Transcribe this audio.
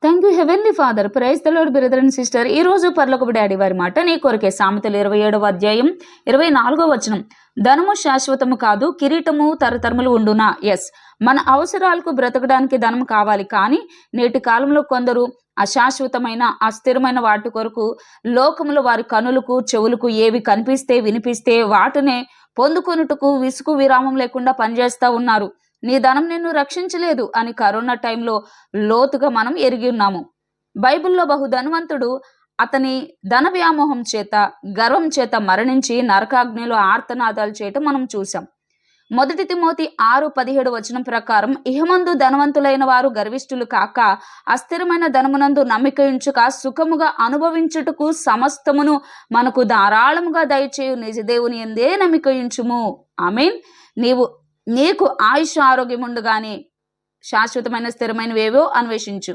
Thank you heavenly father. Praise the Lord brother and sister. ఈ రోజు పరలోకపు daddy వారి మాట నీ కొరకే. సామెతలు 27వ అధ్యాయం 24వ వచనం. ధనము శాశ్వతము కాదు, కిరీటము తరతరములు ఉండునా. ఎస్, మన అవసరాలకు బ్రతకడానికి ధనం కావాలి. కానీ నేటి కాలంలో కొందరు అశాశ్వతమైన అస్థిరమైన వాటి కొరకు లోకములో వారి కనులకు చెవులకు ఏవి కనిపిస్తే వినిపిస్తే వాటినే పొందుకొనుటకు విసుగు విరామం లేకుండా పనిచేస్తూ ఉన్నారు. నీ ధనం నిన్ను రక్షించలేదు అని కరోనా టైంలో లోతుగా మనం ఎరిగి ఉన్నాము. బైబిల్లో బహు ధనవంతుడు అతని ధన వ్యామోహం చేత గర్వం చేత మరణించి నరకాగ్నిలో ఆర్తనాదాలు చేయటం మనం చూసాం. 1 తిమోతి 6:17 వచనం ప్రకారం ఇహమందు ధనవంతులైన వారు గర్విష్ఠులు కాక అస్థిరమైన ధనమునందు నమ్మిక ఉంచుక సుఖముగా అనుభవించుటకు సమస్తమును మనకు ధారాళముగా దయచేయు నిజదేవుని యందే నమ్మిక ఉంచుము. ఆమేన్. నీకు ఆయుష్ ఆరోగ్యం ఉండగానే శాశ్వతమైన స్థిరమైనవేవో అన్వేషించు.